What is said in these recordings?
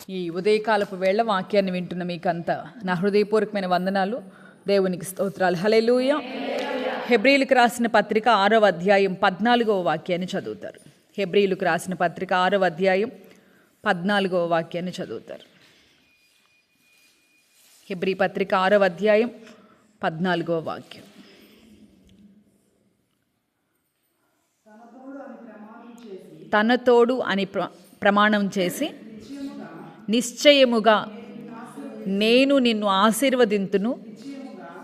ఈ ఉదయకాలపు వేళ వాక్యాన్ని వింటున్న మీకంతా నా హృదయపూర్వకమైన వందనాలు, దేవునికి స్తోత్రాలు. హల్లెలూయా. హెబ్రీయులకు రాసిన పత్రిక 6వ అధ్యాయం 14వ వాక్యాన్ని చదువుతారు. హెబ్రీయులకు రాసిన పత్రిక 6వ అధ్యాయం 14వ వాక్యాన్ని చదువుతారు. హెబ్రీ పత్రిక 6వ అధ్యాయం 14వ వాక్యం. తన తోడు అని ప్రమాణం చేసి నిశ్చయముగా నేను నిన్ను ఆశీర్వదింతును,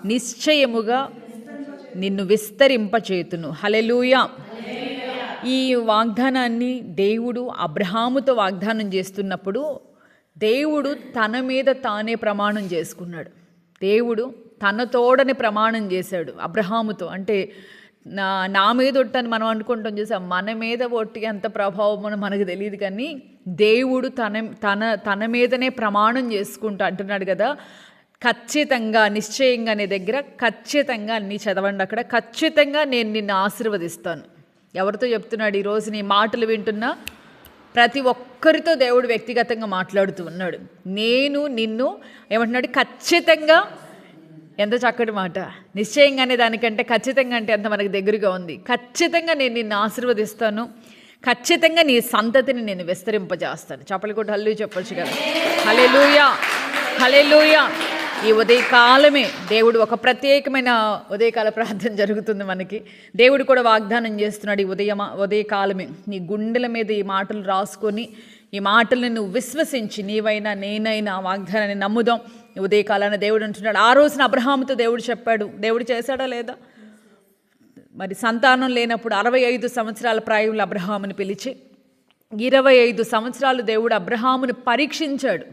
నిశ్చయముగా నిన్ను విస్తరింపచేతును. హల్లెలూయా. ఈ వాగ్దానాన్ని దేవుడు అబ్రహాముతో వాగ్దానం చేస్తున్నప్పుడు దేవుడు తన మీద తానే ప్రమాణం చేసుకున్నాడు. దేవుడు తన తోడని ప్రమాణం చేశాడు అబ్రహాముతో. అంటే నా మీద ఒట్టని మనం అనుకుంటాం, చూసాం. మన మీద ఒట్టి ఎంత ప్రభావం మనకు తెలియదు, కానీ దేవుడు తన మీదనే ప్రమాణం చేసుకుంటూ అంటున్నాడు కదా. ఖచ్చితంగా, నిశ్చయంగా అనే దగ్గర ఖచ్చితంగా అన్నీ చదవండి. అక్కడ ఖచ్చితంగా నేను నిన్ను ఆశీర్వదిస్తాను. ఎవరితో చెప్తున్నాడు? ఈరోజు నీ మాటలు వింటున్నా ప్రతి ఒక్కరితో దేవుడు వ్యక్తిగతంగా మాట్లాడుతూ ఉన్నాడు. నేను నిన్ను ఏమంటున్నాడు? ఖచ్చితంగా. ఎంత చక్కటి మాట. నిశ్చయంగా అనే దానికంటే ఖచ్చితంగా అంటే ఎంత మనకు దగ్గరగా ఉంది. ఖచ్చితంగా నేను నిన్ను ఆశీర్వదిస్తాను, ఖచ్చితంగా నీ సంతతిని నేను విస్తరింపజేస్తాను. చప్పలు కొట్టి హల్లెలూయా చెప్పొచ్చు కదా. హల్లెలూయా, హల్లెలూయా. ఈ ఉదయకాలమే దేవుడు ఒక ప్రత్యేకమైన ఉదయకాల ప్రార్థన జరుగుతుంది మనకి. దేవుడు కూడా వాగ్దానం చేస్తున్నాడు. ఈ ఉదయకాలమే నీ గుండెల మీద ఈ మాటలు రాసుకొని, ఈ మాటలను నువ్వు విశ్వసించి నీవైనా నేనైనా వాగ్దానాన్ని నమ్ముదాం. ఈ ఉదయకాలాన్ని దేవుడు అంటున్నాడు. ఆ రోజున అబ్రహాముతో దేవుడు చెప్పాడు. దేవుడు చేశాడా లేదా? మరి సంతానం లేనప్పుడు 65 సంవత్సరాల ప్రాయంలో అబ్రహాముని పిలిచి 25 సంవత్సరాలు దేవుడు అబ్రహాముని పరీక్షించాడు.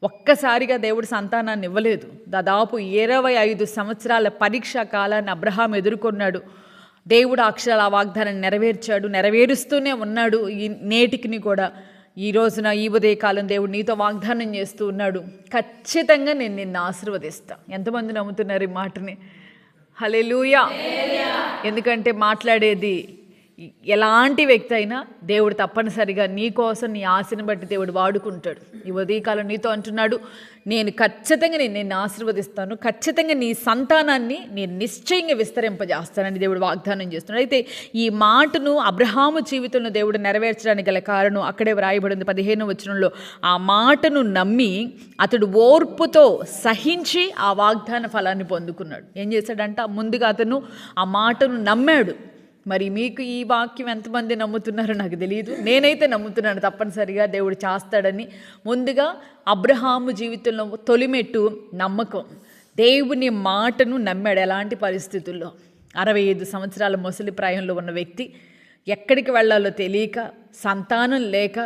ఒక్కసారిగా దేవుడు సంతానాన్ని ఇవ్వలేదు. దాదాపు 25 సంవత్సరాల పరీక్షా కాలాన్ని అబ్రహాం ఎదుర్కొన్నాడు. దేవుడు అక్షరాల వాగ్దానాన్ని నెరవేర్చాడు, నెరవేరుస్తూనే ఉన్నాడు. ఈ నేటికిని కూడా ఈ రోజున ఈ ఉదయకాలం దేవుడు నీతో వాగ్దానం చేస్తూ ఉన్నాడు. ఖచ్చితంగా నేను నిన్ను ఆశీర్వదిస్తా. ఎంతమంది నమ్ముతున్నారు ఈ మాటని? హల్లెలూయా. ఎందుకంటే మాట్లాడేది ఎలాంటి వ్యక్తి అయినా దేవుడు తప్పనిసరిగా నీ కోసం, నీ ఆశని బట్టి దేవుడు వాడుకుంటాడు. ఈ ఉదయకాలం నీతో అంటున్నాడు, నేను ఖచ్చితంగా నిన్ను ఆశీర్వదిస్తాను, ఖచ్చితంగా నీ సంతానాన్ని నేను నిశ్చయంగా విస్తరింపజేస్తానని దేవుడు వాగ్దానం చేస్తున్నాడు. అయితే ఈ మాటను అబ్రహాము జీవితంలో దేవుడు నెరవేర్చడానికి గల కారణం అక్కడే వ్రాయబడింది 15వ వచనంలో. ఆ మాటను నమ్మి అతడు ఓర్పుతో సహించి ఆ వాగ్దాన ఫలాన్ని పొందుకున్నాడు. ఏం చేశాడంట? ముందుగా అతను ఆ మాటను నమ్మాడు. మరి మీకు ఈ వాక్యం ఎంతమంది నమ్ముతున్నారో నాకు తెలియదు. నేనైతే నమ్ముతున్నాను తప్పనిసరిగా దేవుడు చేస్తాడని. ముందుగా అబ్రహాము జీవితంలో తొలిమెట్టు నమ్మకం. దేవుని మాటను నమ్మాడు. ఎలాంటి పరిస్థితుల్లో 65 సంవత్సరాల ముసలి ప్రాయంలో ఉన్న వ్యక్తి, ఎక్కడికి వెళ్ళాలో తెలియక, సంతానం లేక,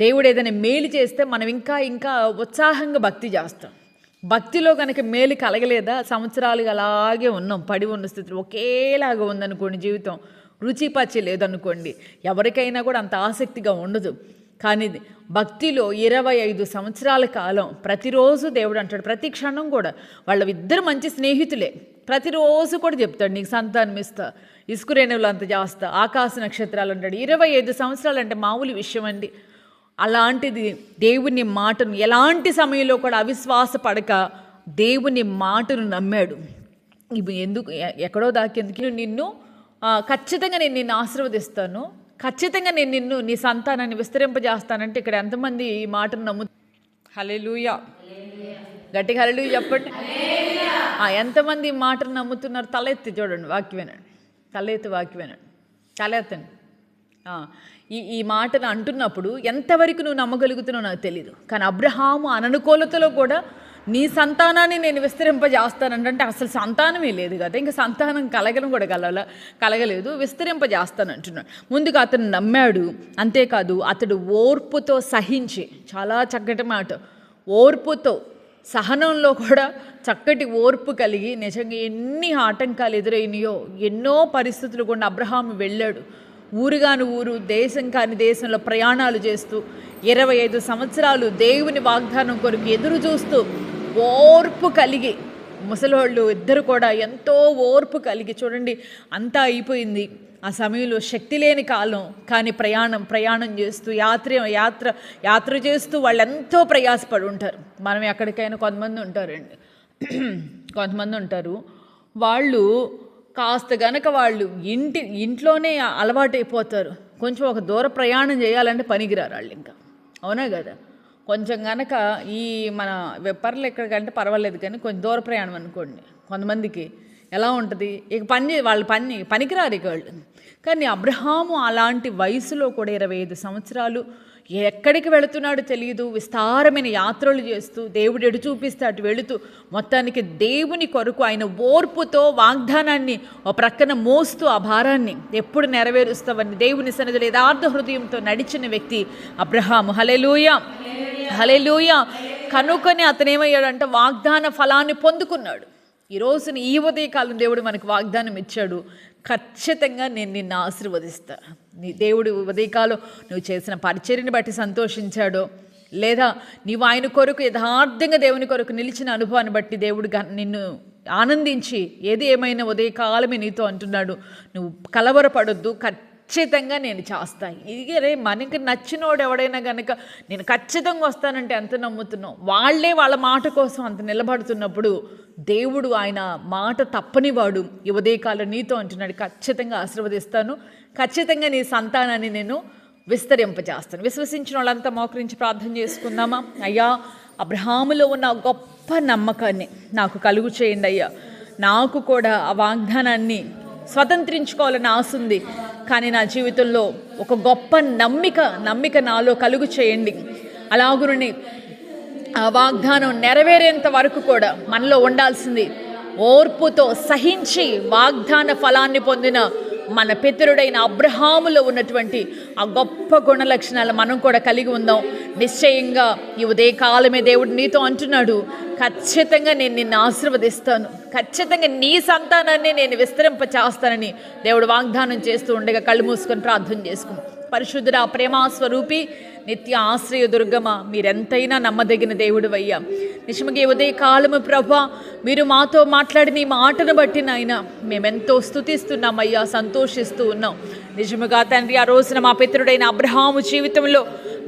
దేవుడు ఏదైనా మేలు చేస్తే మనం ఇంకా ఉత్సాహంగా భక్తి చేస్తాం. భక్తిలో కనుక మేలు కలగలేదా? సంవత్సరాలుగా అలాగే ఉన్నాం, పడి ఉన్న స్థితిలో ఒకేలాగా ఉందనుకోండి, జీవితం రుచిపచ్చి లేదనుకోండి, ఎవరికైనా కూడా అంత ఆసక్తిగా ఉండదు. కానీ భక్తిలో 25 సంవత్సరాల కాలం ప్రతిరోజు దేవుడు అంటాడు, ప్రతి క్షణం కూడా వాళ్ళిద్దరు మంచి స్నేహితులే. ప్రతిరోజు కూడా చెప్తాడు, నీకు సంతానం ఇస్తా, ఇసుకురేణువులు అంత చేస్తా, ఆకాశ నక్షత్రాలు అంటాడు. 25 సంవత్సరాలు అంటే మామూలు విషయం అండి. అలాంటిది దేవుని మాటను ఎలాంటి సమయంలో కూడా అవిశ్వాస పడక దేవుని మాటను నమ్మాడు. ఇవి ఎందుకు ఎక్కడో దాకేందుకు? నిన్ను ఖచ్చితంగా నేను నిన్ను ఆశీర్వదిస్తాను, ఖచ్చితంగా నేను నిన్ను నీ సంతానాన్ని విస్తరింపజేస్తానంటే ఇక్కడ ఎంతమంది ఈ మాటను హల్లెలూయా. గట్టిగా హల్లెలూయా చెప్పండి. ఎంతమంది ఈ మాటను నమ్ముతున్నారు? తలెత్తి చూడండి, వాక్యమేనండి. తలెత్తి వాక్యమేనండి, తలెత్తండి. ఈ మాటను అంటున్నప్పుడు ఎంతవరకు నువ్వు నమ్మగలుగుతున్నావు నాకు తెలీదు. కానీ అబ్రహాము అననుకూలతలో కూడా నీ సంతానాన్ని నేను విస్తరింపజేస్తానంటే అసలు సంతానమే లేదు కదా, ఇంకా సంతానం కలగడం కూడా కలగలేదు, విస్తరింపజేస్తానంటున్నాడు. ముందుగా అతను నమ్మాడు. అంతేకాదు అతడు ఓర్పుతో సహించి, చాలా చక్కటి మాట, ఓర్పుతో, సహనంలో కూడా చక్కటి ఓర్పు కలిగి, నిజంగా ఎన్ని ఆటంకాలు ఎదురైనాయో, ఎన్నో పరిస్థితులు కూడా అబ్రహాము వెళ్ళాడు. ఊరుగాని ఊరు, దేశం కాని దేశంలో ప్రయాణాలు చేస్తూ 25 సంవత్సరాలు దేవుని వాగ్దానం కొరకు ఎదురు చూస్తూ ఓర్పు కలిగి, ముసలోళ్ళు ఇద్దరు కూడా ఎంతో ఓర్పు కలిగి, చూడండి అంతా అయిపోయింది, ఆ సమయంలో శక్తి లేని కాలం, కానీ ప్రయాణం చేస్తూ యాత్ర చేస్తూ వాళ్ళు ఎంతో ప్రయాసపడి ఉంటారు. మనం ఎక్కడికైనా కొంతమంది ఉంటారు వాళ్ళు కాస్త గనక వాళ్ళు ఇంట్లోనే అలవాటైపోతారు. కొంచెం ఒక దూర ప్రయాణం చేయాలంటే పనికిరారు వాళ్ళు ఇంకా, అవునా కదా. కొంచెం కనుక ఈ మన వెప్పర్లు ఎక్కడికంటే పర్వాలేదు, కానీ కొంచెం దూర ప్రయాణం అనుకోండి కొంతమందికి ఎలా ఉంటుంది, ఇక వాళ్ళు పనికిరారు ఇక వాళ్ళు. కానీ అబ్రహాము అలాంటి వయసులో కూడా 25 సంవత్సరాలు ఎక్కడికి వెళుతున్నాడో తెలియదు, విస్తారమైన యాత్రలు చేస్తూ దేవుడు ఎడు చూపిస్తే అటు వెళుతూ మొత్తానికి దేవుని కొరకు ఆయన ఓర్పుతో వాగ్దానాన్ని ఒక ప్రక్కన మోస్తూ ఆ భారాన్ని ఎప్పుడు నెరవేరుస్తావని దేవుని సన్నిధిలో యథార్థ హృదయంతో నడిచిన వ్యక్తి అబ్రహాము. హల్లెలూయా, హల్లెలూయా. కనుకొని అతను ఏమయ్యాడంటే వాగ్దాన ఫలాన్ని పొందుకున్నాడు. ఈ రోజున ఈ ఉదయకాలం దేవుడు మనకు వాగ్దానం ఇచ్చాడు, ఖచ్చితంగా నేను నిన్ను ఆశీర్వదిస్తా. నీ దేవుడు ఉదయకాలం నువ్వు చేసిన పరిచర్యని బట్టి సంతోషించాడో, లేదా నీవు ఆయన కొరకు యథార్థంగా దేవుని కొరకు నిలిచిన అనుభవాన్ని బట్టి దేవుడు నిన్ను ఆనందించి ఏది ఏమైనా ఉదయకాలమే నీతో అంటున్నాడు, నువ్వు కలవరపడొద్దు, ఖచ్చితంగా నేను చేస్తాను. ఇదే మనకి నచ్చినోడు ఎవడైనా కనుక నేను ఖచ్చితంగా వస్తానంటే ఎంత నమ్ముతున్నావు, వాళ్ళ మాట కోసం అంత నిలబడుతున్నప్పుడు దేవుడు ఆయన మాట తప్పనివాడు. ఈ ఉదయకాలం నీతో అంటున్నాడు, ఖచ్చితంగా ఆశీర్వదిస్తాను, ఖచ్చితంగా నీ సంతానాన్ని నేను విస్తరింపజేస్తాను. విశ్వసించిన వాళ్ళంతా మోకరించి ప్రార్థన చేసుకుందామా. అయ్యా, అబ్రహాములో ఉన్న గొప్ప నమ్మకాన్ని నాకు కలుగు చేయండి అయ్యా. నాకు కూడా ఆ వాగ్దానాన్ని స్వతంత్రించుకోవాలని ఆశ ఉంది, కానీ నా జీవితంలో ఒక గొప్ప నమ్మిక నాలో కలుగు చేయండి. అలాగుని ఆ వాగ్దానం నెరవేరేంత వరకు కూడా మనలో ఉండాల్సింది ఓర్పుతో సహించి వాగ్దాన ఫలాన్ని పొందిన మన పితరుడైన అబ్రహాములో ఉన్నటువంటి ఆ గొప్ప గుణ లక్షణాలు మనం కూడా కలిగి ఉందాం. నిశ్చయంగా ఈ ఉదయకాలమే దేవుడు నీతో అంటున్నాడు, ఖచ్చితంగా నేను నిన్ను ఆశీర్వదిస్తాను, ఖచ్చితంగా నీ సంతానాన్ని నేను విస్తరింపచేస్తానని దేవుడు వాగ్దానం చేస్తూ ఉండగా కళ్ళు మూసుకొని ప్రార్థన చేసుకుని, పరిశుద్ధుడా, ప్రేమాస్వరూపి, నిత్య ఆశ్రయ దుర్గమ, మీరెంతైనా నమ్మదగిన దేవుడు అయ్యా. నిజంగా ఉదయకాలము ప్రభా, మీరు మాతో మాట్లాడిన ఈ మాటను బట్టి నాయన మేమెంతో స్తుతిస్తున్నామయ్యా, సంతోషిస్తూ ఉన్నాం. నిజముగా తండ్రి, ఆ రోజున మా పితరుడైన అబ్రహాము జీవితంలో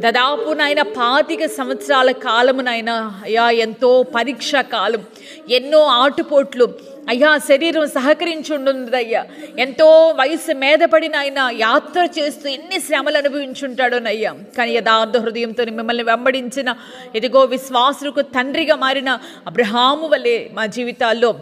దాదాపు నాయన 25 సంవత్సరాల కాలమునైనా అయ్యా, ఎంతో పరీక్ష కాలం, ఎన్నో ఆటుపోట్లు అయ్యా, శరీరం సహకరించి ఉండుందయ్యా, ఎంతో వయసు మీదపడిన ఆయన యాత్ర చేస్తూ ఎన్ని శ్రమలు అనుభవించుంటాడోనయ్యా. కానీ యథార్థ హృదయంతో మిమ్మల్ని వెంబడించిన ఇదిగో విశ్వాసులకు తండ్రిగా మారిన అబ్రహాము వలె మా జీవితాల్లో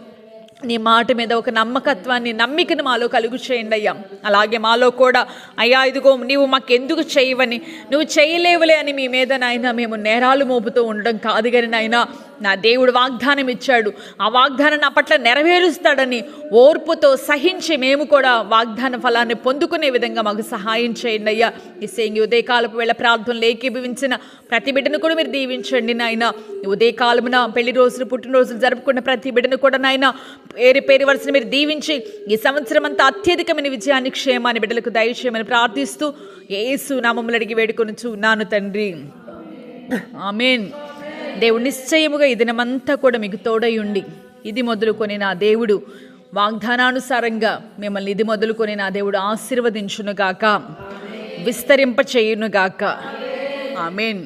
నీ మాట మీద ఒక నమ్మికను మాలో కలుగు చేయండి అయ్యా. అలాగే మాలో కూడా అయ్యా, ఇదిగో నీవు మాకెందుకు చేయవని, నువ్వు చేయలేవులే అని మీ మీద నాయన మేము నేరాలు మోపుతూ ఉండడం కాదు, కానీ నాయన నా దేవుడు వాగ్దానం ఇచ్చాడు, ఆ వాగ్దానం నా పట్ల నెరవేరుస్తాడని ఓర్పుతో సహించి మేము కూడా వాగ్దాన ఫలాన్ని పొందుకునే విధంగా మాకు సహాయం చేయండి అయ్యా. ఈ సేంగి ఉదయకాలపు వేళ ప్రార్థనలు ఏకీభవించిన ప్రతి బిడ్డను కూడా మీరు దీవించండి నాయన. ఉదయకాలమున పెళ్లి రోజులు, పుట్టినరోజులు జరుపుకున్న ప్రతి బిడ్డను కూడా నాయన పేరు వరుసను మీరు దీవించి ఈ సంవత్సరం అంతా అత్యధికమైన విజయాన్ని, క్షేమాన్ని బిడ్డలకు దయచేయమని ప్రార్థిస్తూ యేసు నామములో అడిగి వేడుకొనుచున్నాను తండ్రి, ఆమేన్. దేవుడు నిశ్చయముగా ఈ దినమంతా కూడా మీకు తోడై ఉండి, ఇది మొదలుకొని నా దేవుడు వాగ్దానానుసారంగా మిమ్మల్ని ఇది మొదలుకొని నా దేవుడు ఆశీర్వదించునుగాక, విస్తరింప చేయునుగాక, ఆమేన్.